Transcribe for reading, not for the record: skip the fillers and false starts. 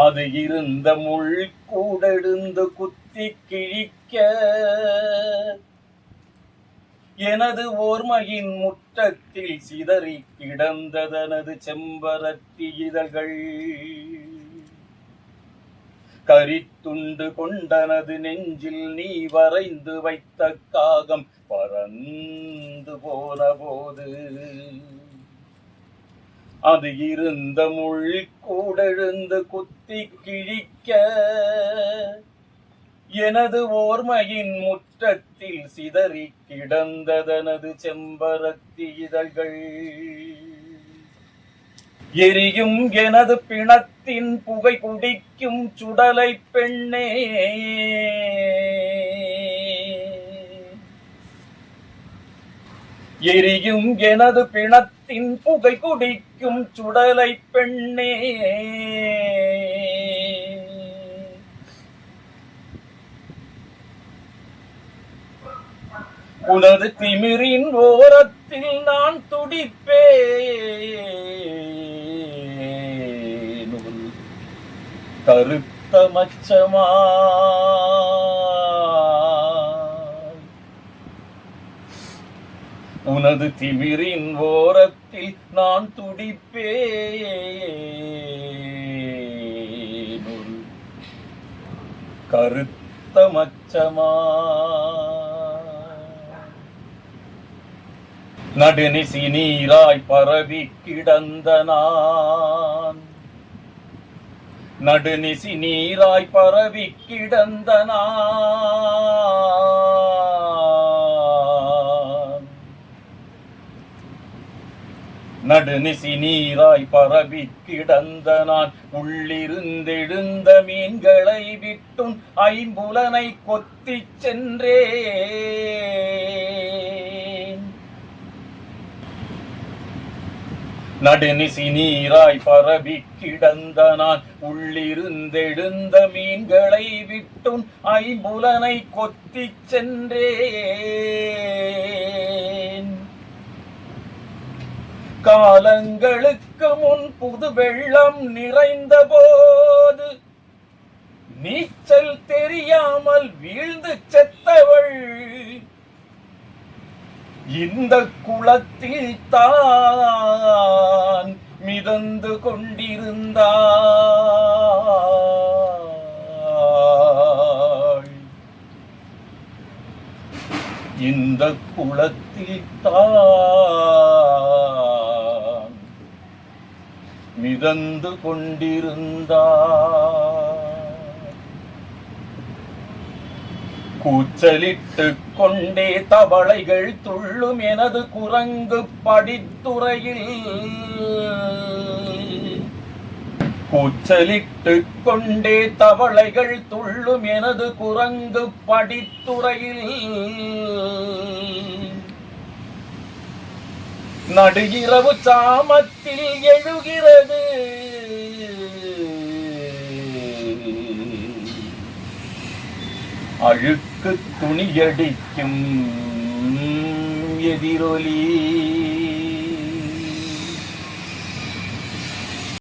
அது இருந்த முள் கூடெழுந்து குத்தி கிழிக்க எனது ஓர்மையின் முற்றத்தில் சிதறி கிடந்ததனது செம்பரத்தி இதழ்கள். கரித்துண்டு கொண்டனது நெஞ்சில் நீ வரைந்து வைத்த காகம் பறந்து போன போது அது இருந்த முள் கூடெழுந்து குத்தி கிழிக்க எனது ஓர்மையின் முற்றத்தில் சிதறி கிடந்ததனது செம்பரத்தி இதழ்கள். எரியும் எனது பிணத்தின் புகை குடிக்கும் சுடலை பெண்ணே, எரியும் எனது பிணத்தின் புகை குடிக்கும் சுடலை பெண்ணே, உனது திமிரின் ஓரத்தில் நான் துடிப்பேன். கருத்த மச்சமா உனது திமிரின் ஓரத்தில் நான் துடிப்பேன். கருத்த மச்சமா நடுநிசி நீராய் பரவி கிடந்த நான், நடுநிசி நீராய் பரவி கிடந்த நான், நடுநிசி நீராய் பரவி கிடந்த நான் உள்ளிருந்தெழுந்த மீன்களை விட்டும் ஐம்புலனை கொத்திச் சென்றேன். நடுநிசி நீராய் பரவி கிடந்த நான் உள்ளிருந்தெழுந்த மீன்களை விட்டும் ஐம்புலனை கொத்திச் சென்றேன். காலங்களுக்கு முன் புது வெள்ளம் நிறைந்த போது நீச்சல் தெரியாமல் வீழ்ந்து செத்தவள் இந்த குளத்தில் தான் மிதந்து கொண்டிருந்தாள். இந்த குளத்தில் தான் மிதந்து கொண்டிருந்தாள். கூச்சலிட்டு கொண்டே தவளைகள் துள்ளும் எனது குரங்கு படித்துறையில், கூச்சலிட்டு கொண்டே தவளைகள் துள்ளும் எனது குரங்கு படித்துறையில் நடு இரவு சாமத்தில் எழுகிறது அழுக்கு துணியடிக்கும் எதிரொலி.